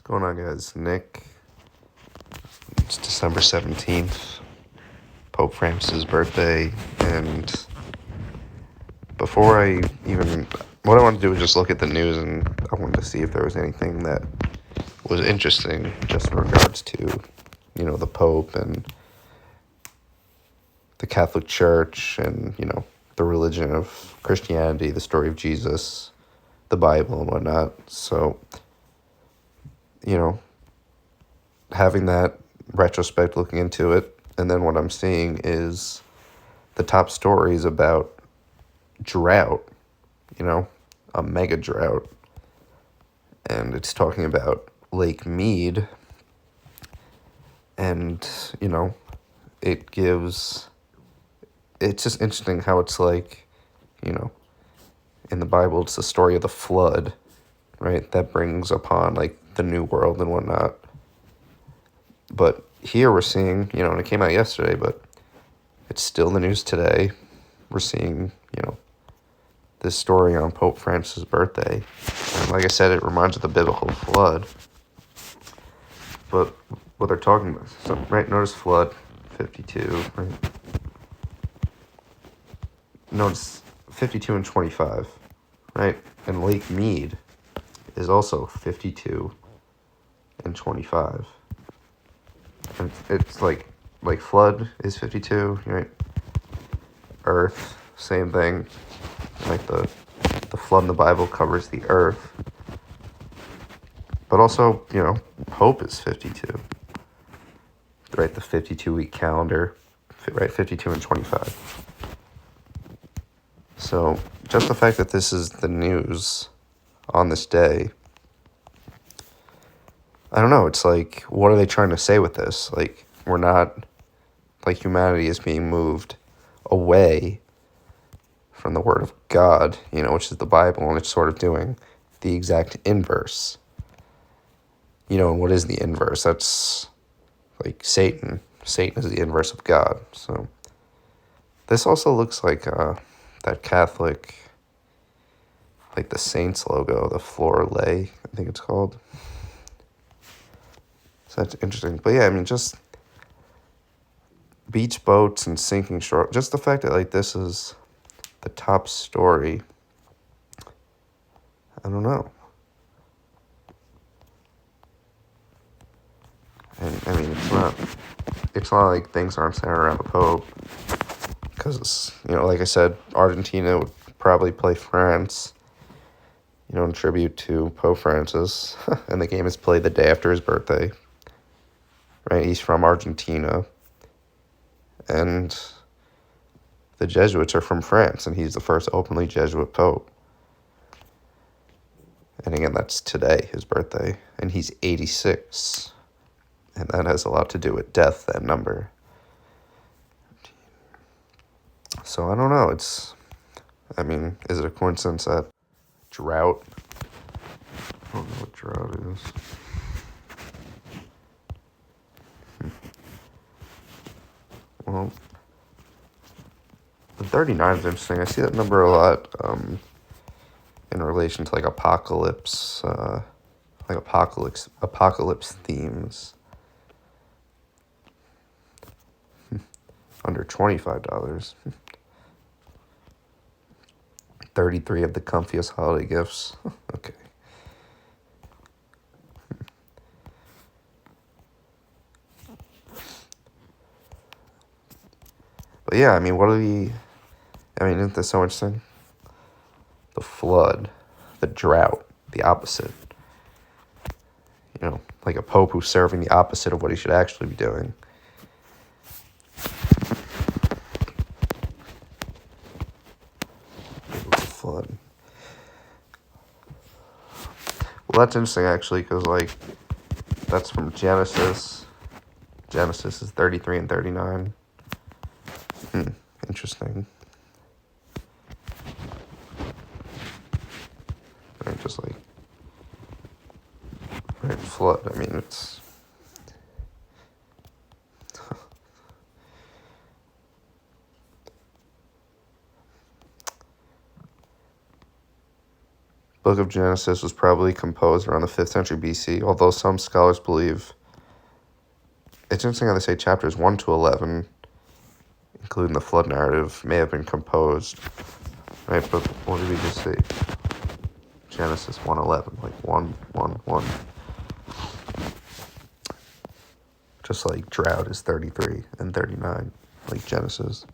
Going on, guys? Nick. It's December 17th, Pope Francis' birthday, and before I even... What I wanted to do was just look at the news, and I wanted to see if there was anything that was interesting just in regards to, the Pope and the Catholic Church and, the religion of Christianity, the story of Jesus, the Bible, and whatnot. So, having that retrospect, looking into it, and then what I'm seeing is the top stories about drought, a mega drought, and it's talking about Lake Mead, and, it's just interesting how it's like, in the Bible, it's the story of the flood, right, that brings upon, the new world and whatnot. But here we're seeing, and it came out yesterday, but it's still in the news today. We're seeing, this story on Pope Francis' birthday. And like I said, it reminds of the biblical flood. But what they're talking about, so, right, notice flood, 52, right? Notice 52 and 25, right? And Lake Mead is also 52 and 25. And it's like flood is 52, right? Earth, same thing. Like the flood in the Bible covers the earth. But also, Pope is 52. Right, the 52-week calendar, right, 52 and 25. So, just the fact that this is the news on this day, I don't know, it's like, what are they trying to say with this? Like, we're not, humanity is being moved away from the Word of God, which is the Bible, and it's sort of doing the exact inverse. And what is the inverse? That's, Satan. Satan is the inverse of God. So, this also looks like that Catholic, the Saints logo, the Fleur Lay, I think it's called. So that's interesting. But yeah, just beach boats and sinking shore. Just the fact that, this is the top story. I don't know. And, it's not like things aren't centered around the Pope. Because, like I said, Argentina would probably play France, in tribute to Pope Francis. And the game is played the day after his birthday. Right? He's from Argentina. And the Jesuits are from France, and he's the first openly Jesuit Pope. And again, that's today, his birthday. And he's 86. And that has a lot to do with death, that number. So I don't know. Is it a coincidence that drought? I don't know what drought is. Well, the 39 is interesting. I see that number a lot in relation to apocalypse, apocalypse themes. Under $25. 33 of the comfiest holiday gifts. Okay. But yeah, isn't this so interesting? The flood, the drought, the opposite. Like a pope who's serving the opposite of what he should actually be doing. Flood. Well, that's interesting, actually, because, that's from Genesis. Genesis is 33 and 39. Interesting. Right, just right, flood. It's... Book of Genesis was probably composed around the 5th century BC, although some scholars believe, it's interesting how they say chapters 1 to 11, including the flood narrative, may have been composed, right? But what did we just say? Genesis 1:11, like 1:1:1. Just like drought is 33 and 39, like Genesis.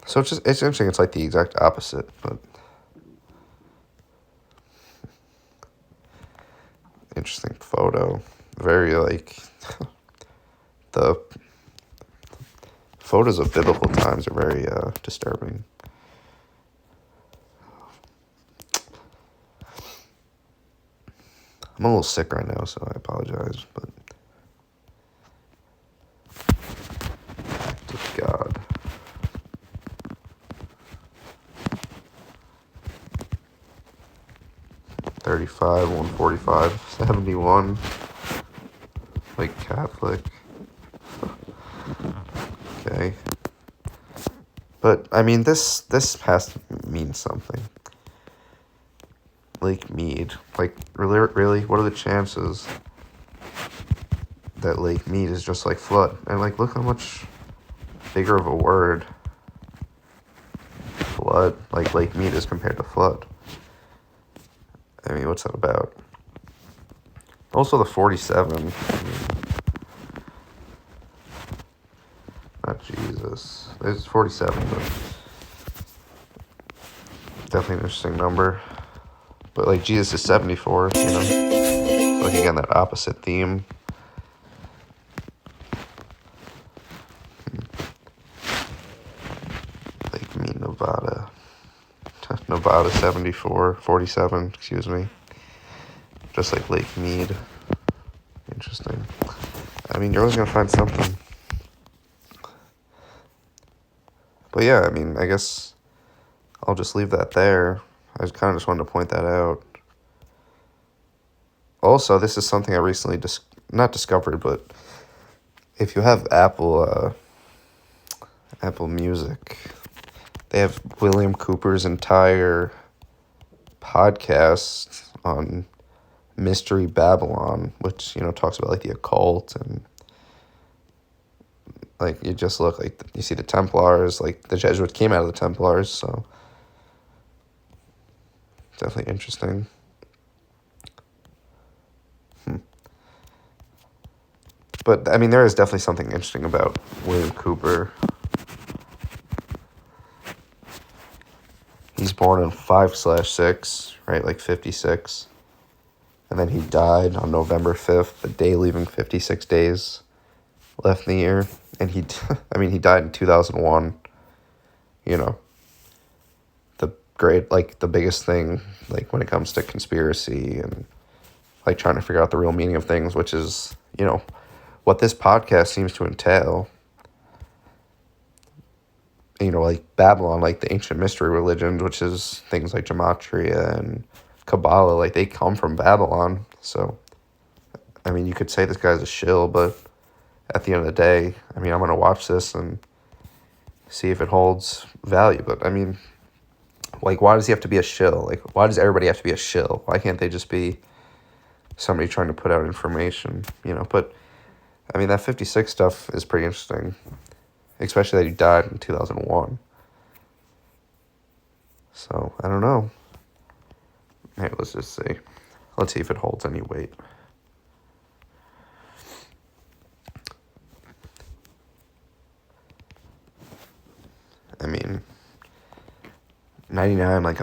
So it's interesting. It's like the exact opposite, but interesting photo. Very like the photos of biblical times are very disturbing. I'm a little sick right now, so I apologize, but act of God. $35, $145, $71. Like Catholic. Okay. But I mean, this has to mean something. Lake Mead. Like, really? What are the chances that Lake Mead is just like flood? And like, look how much bigger of a word flood, like Lake Mead is compared to flood. I mean, what's that about? Also the 47. I mean, not Jesus. It's 47, but definitely an interesting number. But like Jesus is 74, you know? Like again, that opposite theme. Lake Mead, Nevada. Nevada 74, 47, excuse me. Just like Lake Mead. Interesting. I mean, you're always going to find something. But yeah, I mean, I guess I'll just leave that there. I kind of just wanted to point that out. Also, this is something I recently not discovered, but if you have Apple Music, they have William Cooper's entire podcast on Mystery Babylon, which, you know, talks about like the occult, and like you just look like you see the Templars, like the Jesuits came out of the Templars, so definitely interesting. But I mean, there is definitely something interesting about William Cooper. He's born in 5/6, right, like 56. And then he died on November 5th, the day leaving 56 days left in the year. And he died in 2001. You know, the biggest thing, like when it comes to conspiracy and like trying to figure out the real meaning of things, which is, you know, what this podcast seems to entail. You know, like Babylon, like the ancient mystery religions, which is things like Gematria and Kabbalah, like they come from Babylon. So, I mean, you could say this guy's a shill, but at the end of the day, I mean, I'm going to watch this and see if it holds value. But, I mean, like, why does he have to be a shill? Like, why does everybody have to be a shill? Why can't they just be somebody trying to put out information, you know? But, I mean, that 56 stuff is pretty interesting, especially that he died in 2001. So, I don't know. Hey, let's just see. Let's see if it holds any weight. I mean, 99, like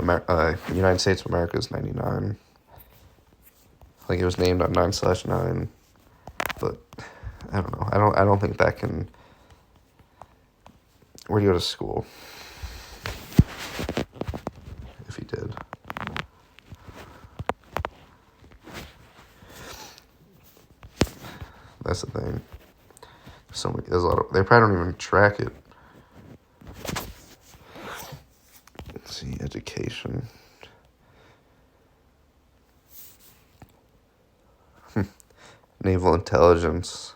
United States of America is 99. Like it was named on 9/9, but I don't know. I don't think that can. Where do you go to school? If he did. That's the thing. There's a lot of, they probably don't even track it. Let's see, education. Naval intelligence.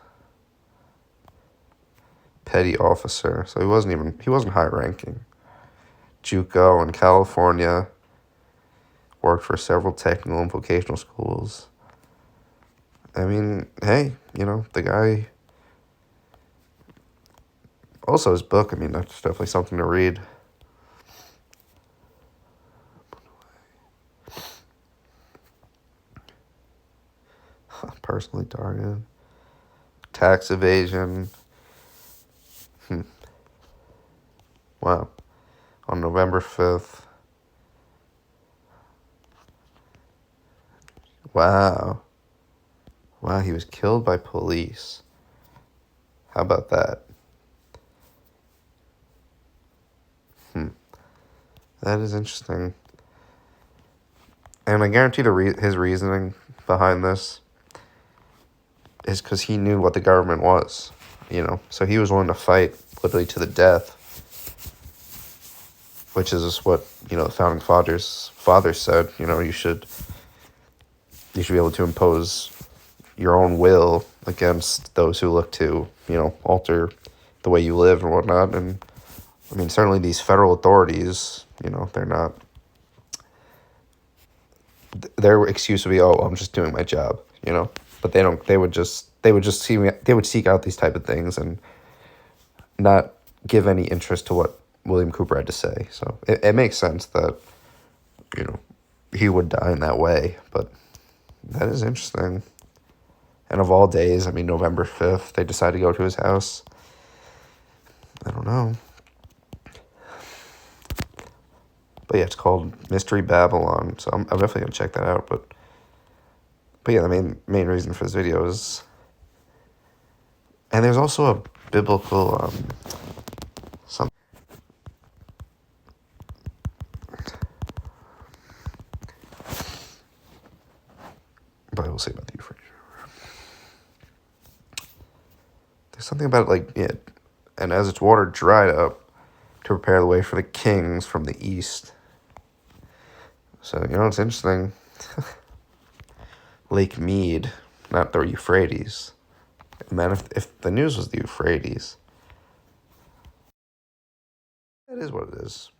Petty officer. So he wasn't high ranking. JUCO in California. worked for several technical and vocational schools. I mean, hey, you know, the guy... Also, his book, I mean, that's definitely something to read. Personally targeted. Tax evasion. Wow. On November 5th. Wow. Wow, he was killed by police. How about that? That is interesting. And I guarantee his reasoning behind this is because he knew what the government was, you know? So he was willing to fight literally to the death, which is what, you know, the founding fathers said, you know, you should be able to impose your own will against those who look to, you know, alter the way you live and whatnot. And I mean, certainly these federal authorities, you know, their excuse would be, oh, I'm just doing my job, you know, but they would seek out these type of things and not give any interest to what William Cooper had to say. So it makes sense that, you know, he would die in that way, but that is interesting. And of all days, I mean, November 5th, they decide to go to his house. I don't know. But yeah, it's called Mystery Babylon, so I'm definitely going to check that out. But yeah, the main reason for this video is... And there's also a biblical... Bible say about the Euphrates. There's something about, like, yeah, and as its water dried up, to prepare the way for the kings from the east. So, you know, it's interesting. Lake Mead, not the Euphrates. Man, if the news was the Euphrates, that is what it is.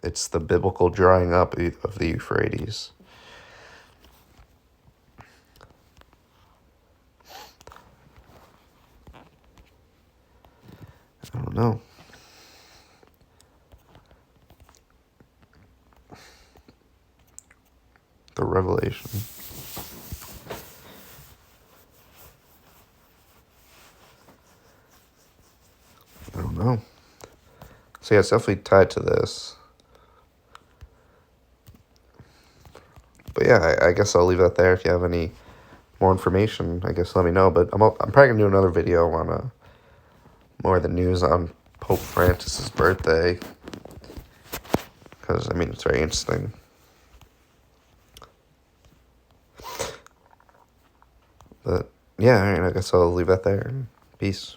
It's the biblical drying up of the Euphrates. I don't know. The Revelation. I don't know. So yeah, it's definitely tied to this. But yeah, I guess I'll leave that there. If you have any more information, I guess let me know. But I'm probably going to do another video on more of the news on Pope Francis's birthday. Because, I mean, it's very interesting. But yeah, all right, I guess I'll leave that there. Peace.